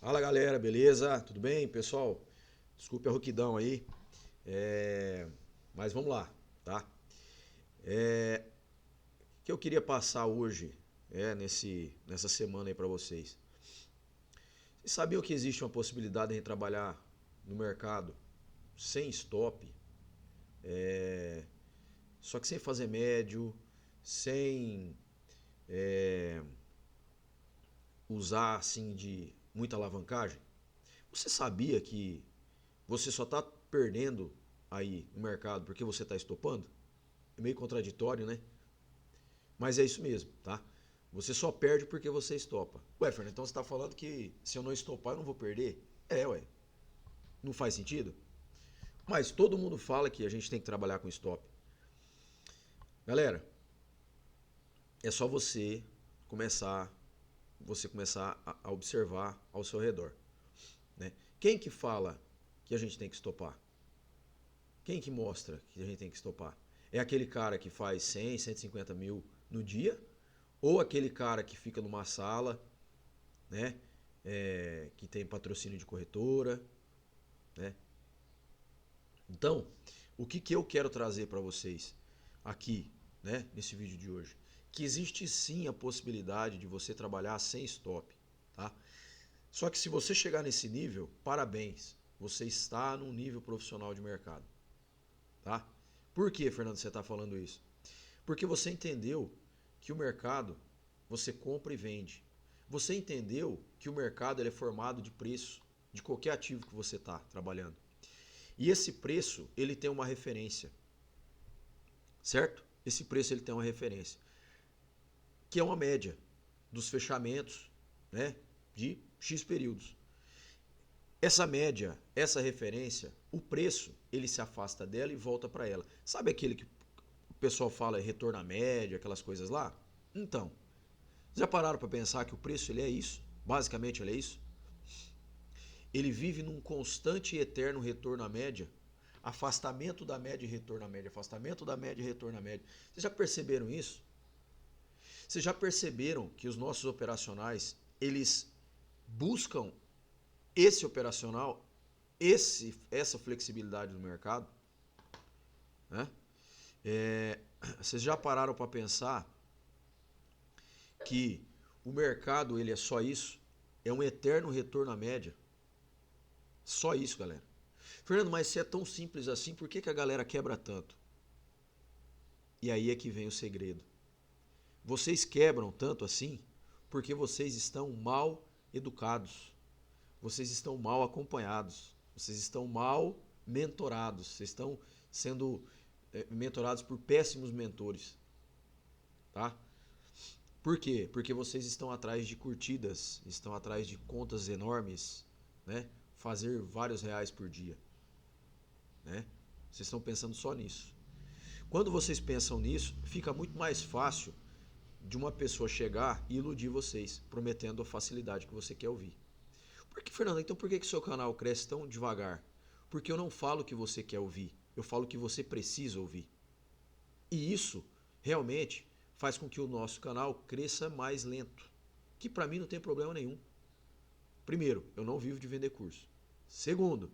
Fala galera, beleza? Tudo bem, pessoal? Desculpe a rouquidão aí, mas vamos lá, tá? O que eu queria passar hoje, nessa semana aí pra vocês. Vocês sabiam que existe uma possibilidade de trabalhar no mercado sem stop, só que sem fazer médio, sem usar assim de muita alavancagem? Você sabia que você só está perdendo aí no mercado porque você está estopando? É meio contraditório, né? Mas é isso mesmo, tá? Você só perde porque você estopa. Ué, Fernando, então você está falando que se eu não estopar eu não vou perder? É, ué. Não faz sentido? Mas todo mundo fala que a gente tem que trabalhar com stop. Galera, é só começar, você começar a observar ao seu redor, né? Quem que fala que a gente tem que estopar? Quem que mostra que a gente tem que estopar? É aquele cara que faz 100, 150 mil no dia? Ou aquele cara que fica numa sala, né? Que tem patrocínio de corretora, né? Então, o que, que eu quero trazer para vocês aqui, né? Nesse vídeo de hoje? Que existe sim a possibilidade de você trabalhar sem stop, tá? Só que se você chegar nesse nível, parabéns, você está num nível profissional de mercado, tá? Por que, Fernando, você está falando isso? Porque você entendeu que o mercado você compra e vende. Você entendeu que o mercado ele é formado de preço de qualquer ativo que você está trabalhando. E esse preço ele tem uma referência, certo? Esse preço ele tem uma referência, que é uma média dos fechamentos, né, de X períodos. Essa média, essa referência, o preço ele se afasta dela e volta para ela. Sabe aquele que o pessoal fala retorno à média, aquelas coisas lá? Então, já pararam para pensar que o preço ele é isso? Basicamente ele é isso? Ele vive num constante e eterno retorno à média, afastamento da média e retorno à média, afastamento da média e retorno à média. Vocês já perceberam isso? Vocês já perceberam que os nossos operacionais, eles buscam esse operacional, essa flexibilidade do mercado, né? Vocês já pararam para pensar que o mercado ele é só isso? É um eterno retorno à média. Só isso, galera. Fernando, mas se é tão simples assim, por que, que a galera quebra tanto? E aí é que vem o segredo. Vocês quebram tanto assim porque vocês estão mal educados, vocês estão mal acompanhados, vocês estão mal mentorados, vocês estão sendo mentorados por péssimos mentores, tá? Por quê? Porque vocês estão atrás de curtidas, estão atrás de contas enormes, né? Fazer vários reais por dia, né? Vocês estão pensando só nisso. Quando vocês pensam nisso, fica muito mais fácil de uma pessoa chegar e iludir vocês, prometendo a facilidade que você quer ouvir. Por que, Fernando, então por que seu canal cresce tão devagar? Porque eu não falo o que você quer ouvir, eu falo o que você precisa ouvir. E isso realmente faz com que o nosso canal cresça mais lento, que para mim não tem problema nenhum. Primeiro, eu não vivo de vender curso. Segundo,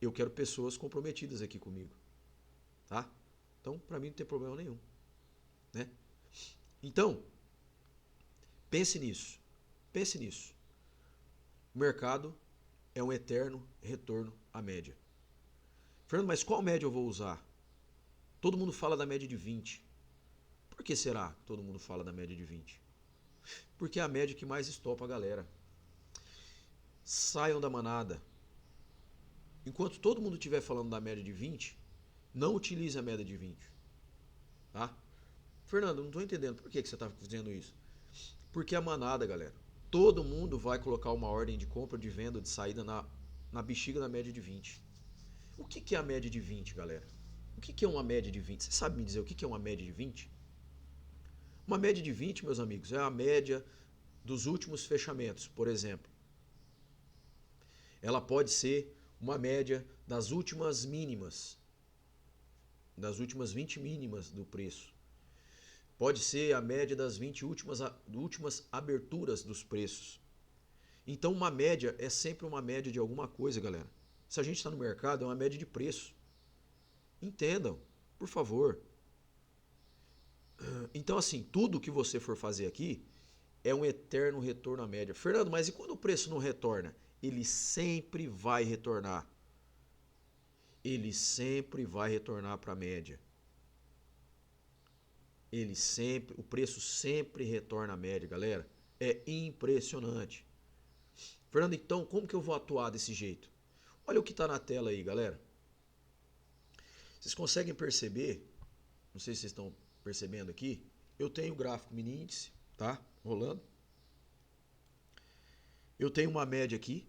eu quero pessoas comprometidas aqui comigo, tá? Então, para mim não tem problema nenhum, né? Então, pense nisso. Pense nisso. O mercado é um eterno retorno à média. Fernando, mas qual média eu vou usar? Todo mundo fala da média de 20. Por que será que todo mundo fala da média de 20? Porque é a média que mais estopa a galera. Saiam da manada. Enquanto todo mundo estiver falando da média de 20, não utilize a média de 20. Tá? Fernando, não estou entendendo por que você está fazendo isso. Porque a manada, galera, todo mundo vai colocar uma ordem de compra, de venda, de saída na bexiga da média de 20. O que é a média de 20, galera? O que é uma média de 20? Você sabe me dizer o que é uma média de 20? Uma média de 20, meus amigos, é a média dos últimos fechamentos, por exemplo. Ela pode ser uma média das últimas mínimas, das últimas 20 mínimas do preço. Pode ser a média das 20 últimas aberturas dos preços. Então uma média é sempre uma média de alguma coisa, galera. Se a gente está no mercado, é uma média de preço. Entendam, por favor. Então assim, tudo que você for fazer aqui é um eterno retorno à média. Fernando, mas e quando o preço não retorna? Ele sempre vai retornar. Ele sempre vai retornar para a média. O preço sempre retorna à média, galera. É impressionante. Fernando, então como que eu vou atuar desse jeito? Olha o que está na tela aí, galera. Vocês conseguem perceber? Não sei se vocês estão percebendo aqui. Eu tenho o gráfico mini índice, tá? Rolando. Eu tenho uma média aqui.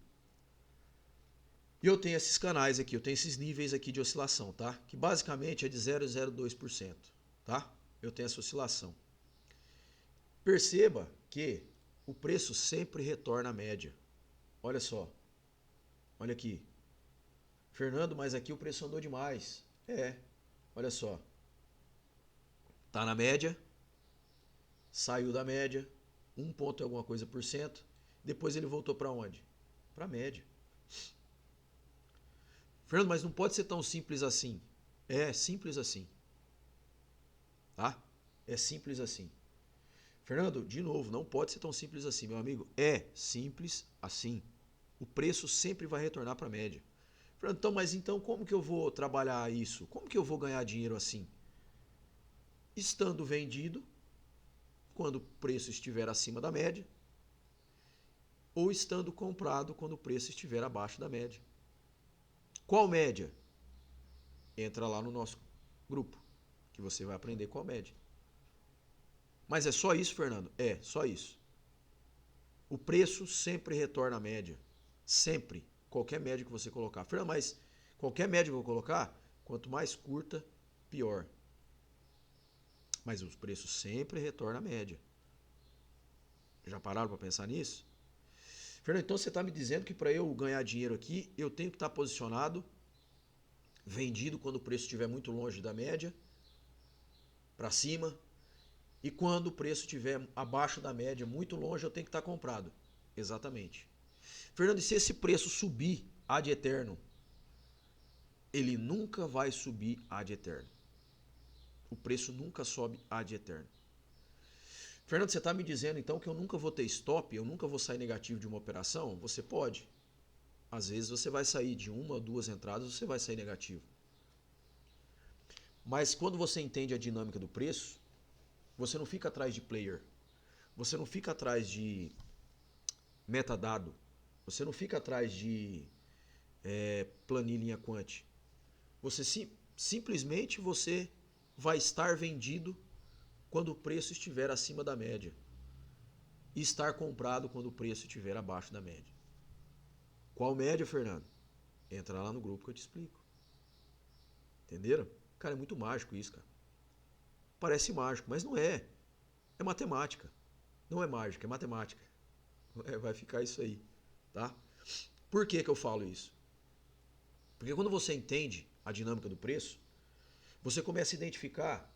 E eu tenho esses canais aqui, eu tenho esses níveis aqui de oscilação, tá? Que basicamente é de 0,02%, tá? Eu tenho essa oscilação. Perceba que o preço sempre retorna à média. Olha só. Olha aqui. Fernando, mas aqui o preço andou demais. Olha só. Tá na média. Saiu da média. 1 ponto e alguma coisa por cento. Depois ele voltou para onde? Para a média. Fernando, mas não pode ser tão simples assim. É simples assim. Tá? É simples assim. Fernando, de novo, não pode ser tão simples assim, meu amigo. É simples assim. O preço sempre vai retornar para a média. Fernando, então, mas então como que eu vou trabalhar isso? Como que eu vou ganhar dinheiro assim? Estando vendido, quando o preço estiver acima da média, ou estando comprado quando o preço estiver abaixo da média. Qual média? Entra lá no nosso grupo, que você vai aprender qual média. Mas é só isso, Fernando? É, só isso. O preço sempre retorna à média. Sempre. Qualquer média que você colocar. Fernando, mas qualquer média que eu vou colocar, quanto mais curta, pior. Mas os preços sempre retornam à média. Já pararam para pensar nisso? Fernando, então você está me dizendo que para eu ganhar dinheiro aqui, eu tenho que estar posicionado, vendido quando o preço estiver muito longe da média, para cima, e quando o preço estiver abaixo da média, muito longe, eu tenho que estar comprado. Exatamente. Fernando, e se esse preço subir ad eterno? Ele nunca vai subir ad eterno. O preço nunca sobe ad eterno. Fernando, você está me dizendo então que eu nunca vou ter stop, eu nunca vou sair negativo de uma operação? Você pode. Às vezes você vai sair de uma ou duas entradas, você vai sair negativo. Mas quando você entende a dinâmica do preço, você não fica atrás de player. Você não fica atrás de metadado. Você não fica atrás de planilha quant. Você simplesmente você vai estar vendido quando o preço estiver acima da média e estar comprado quando o preço estiver abaixo da média. Qual média, Fernando? Entra lá no grupo que eu te explico. Entenderam? Cara, é muito mágico isso, cara. Parece mágico, mas não é. É matemática. Não é mágica, é matemática. Vai ficar isso aí, tá? Por que que eu falo isso? Porque quando você entende a dinâmica do preço, você começa a identificar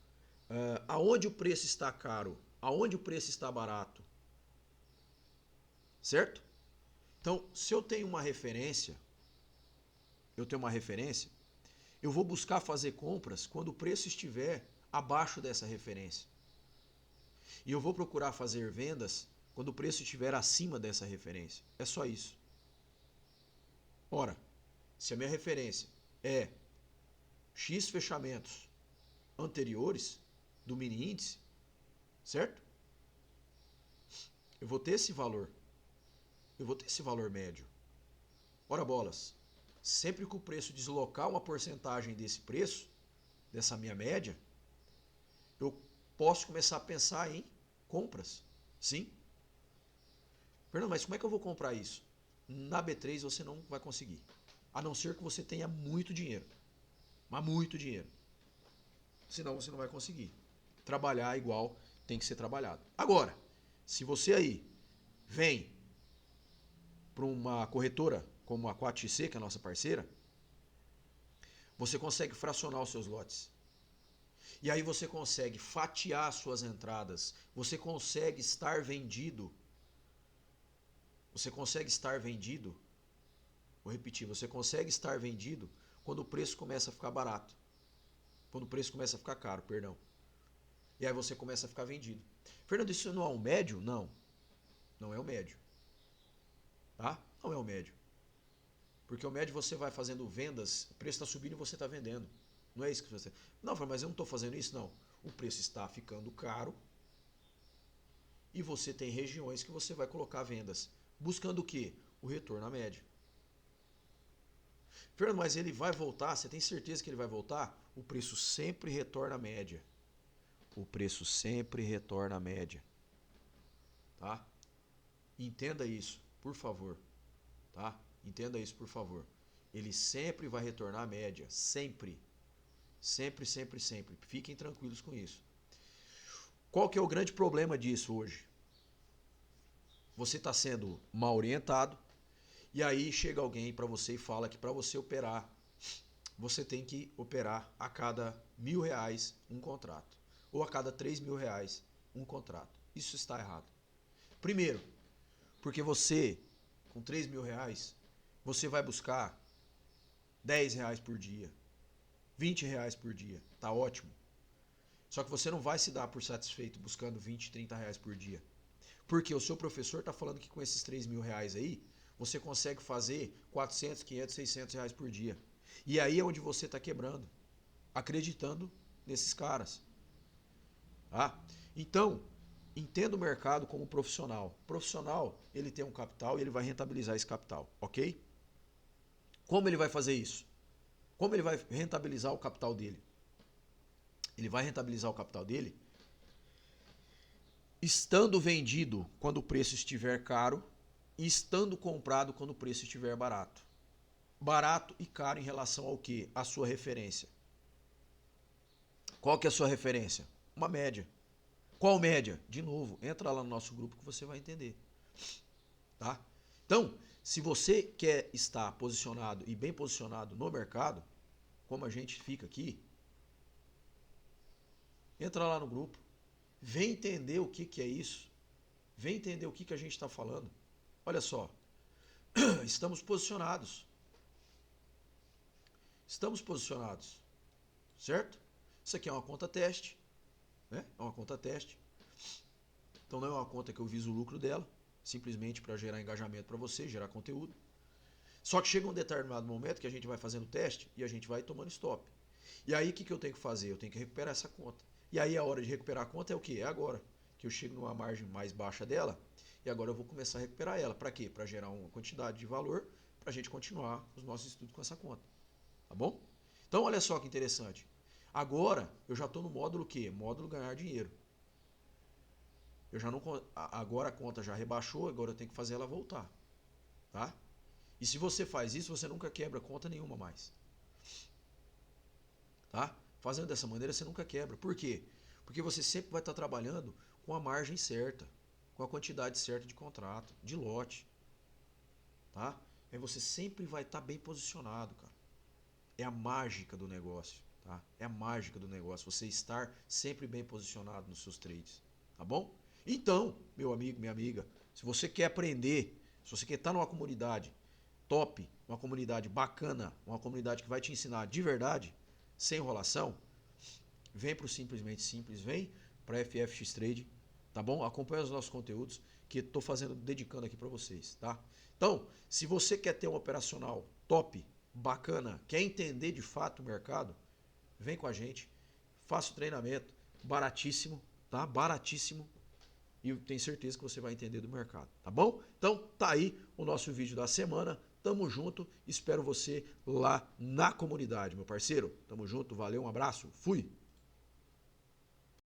aonde o preço está caro, aonde o preço está barato. Certo? Então, se eu tenho uma referência, eu vou buscar fazer compras quando o preço estiver abaixo dessa referência. E eu vou procurar fazer vendas quando o preço estiver acima dessa referência. É só isso. Ora, se a minha referência é X fechamentos anteriores do mini índice, certo? Eu vou ter esse valor. Eu vou ter esse valor médio. Ora bolas, sempre que o preço deslocar uma porcentagem desse preço, dessa minha média, eu posso começar a pensar em compras. Sim. Fernando, mas como é que eu vou comprar isso? Na B3 você não vai conseguir. A não ser que você tenha muito dinheiro. Mas muito dinheiro. Senão você não vai conseguir. Trabalhar igual tem que ser trabalhado. Agora, se você aí vem para uma corretora como a 4XC, que é a nossa parceira, você consegue fracionar os seus lotes. E aí você consegue fatiar suas entradas. Você consegue estar vendido Você consegue estar vendido, vou repetir, você consegue estar vendido quando o preço começa a ficar barato. Quando o preço começa a ficar caro, perdão. E aí você começa a ficar vendido. Fernando, isso não é um médio? Não. Não é o médio. Tá? Não é o médio. Porque o médio você vai fazendo vendas, o preço está subindo e você está vendendo. Não é isso que você... Não, mas eu não estou fazendo isso, não. O preço está ficando caro e você tem regiões que você vai colocar vendas. Buscando o quê? O retorno à média. Fernando, mas ele vai voltar? Você tem certeza que ele vai voltar? O preço sempre retorna à média. O preço sempre retorna à média. Tá? Entenda isso, por favor. Tá? Entenda isso, por favor. Ele sempre vai retornar à média. Sempre. Sempre, sempre, sempre. Fiquem tranquilos com isso. Qual que é o grande problema disso hoje? Você está sendo mal orientado e aí chega alguém para você e fala que para você operar, você tem que operar a cada R$ 1.000 um contrato. Ou a cada R$ 3.000 um contrato. Isso está errado. Primeiro, porque você, com R$ 3.000, você vai buscar R$ 10 por dia, R$ 20 por dia. Tá ótimo. Só que você não vai se dar por satisfeito buscando R$ 20, R$ 30 por dia. Porque o seu professor está falando que com esses R$ 3.000 aí, você consegue fazer 400, 500, R$ 600 por dia. E aí é onde você está quebrando, acreditando nesses caras. Tá? Então, entenda o mercado como profissional. O profissional, ele tem um capital e ele vai rentabilizar esse capital, ok? Como ele vai fazer isso? Como ele vai rentabilizar o capital dele? Ele vai rentabilizar o capital dele estando vendido quando o preço estiver caro e estando comprado quando o preço estiver barato. Barato e caro em relação ao quê? A sua referência. Qual que é a sua referência? Uma média. Qual média? De novo, entra lá no nosso grupo que você vai entender. Tá? Então, se você quer estar posicionado e bem posicionado no mercado, como a gente fica aqui, entra lá no grupo. Vem entender o que é isso. Vem entender o que a gente está falando. Olha só, estamos posicionados. Estamos posicionados. Certo? Isso aqui é uma conta teste. Né? É uma conta teste. Então não é uma conta que eu viso o lucro dela. Simplesmente para gerar engajamento para você, gerar conteúdo. Só que chega um determinado momento que a gente vai fazendo teste e a gente vai tomando stop. E aí o que eu tenho que fazer? Eu tenho que recuperar essa conta. E aí a hora de recuperar a conta é o quê? É agora. Que eu chego numa margem mais baixa dela e agora eu vou começar a recuperar ela. Para quê? Para gerar uma quantidade de valor para a gente continuar os nossos estudos com essa conta. Tá bom? Então olha só que interessante. Agora eu já estou no módulo quê? Módulo ganhar dinheiro. Eu já não, agora a conta já rebaixou, agora eu tenho que fazer ela voltar. Tá? E se você faz isso, você nunca quebra conta nenhuma mais. Tá? Fazendo dessa maneira, você nunca quebra. Por quê? Porque você sempre vai estar trabalhando com a margem certa, com a quantidade certa de contrato, de lote. Tá? Aí você sempre vai estar bem posicionado, cara. É a mágica do negócio. Tá? É a mágica do negócio, você estar sempre bem posicionado nos seus trades. Tá bom? Então, meu amigo, minha amiga, se você quer aprender, se você quer estar numa comunidade top, uma comunidade bacana, uma comunidade que vai te ensinar de verdade, sem enrolação, vem para o Simplesmente Simples, vem para a FFX Trade, tá bom? Acompanha os nossos conteúdos que estou fazendo, dedicando aqui para vocês, tá? Então, se você quer ter um operacional top, bacana, quer entender de fato o mercado, vem com a gente, faça o treinamento, baratíssimo, tá? Baratíssimo. E eu tenho certeza que você vai entender do mercado, tá bom? Então, tá aí o nosso vídeo da semana. Tamo junto, espero você lá na comunidade, meu parceiro. Tamo junto, valeu, um abraço, fui!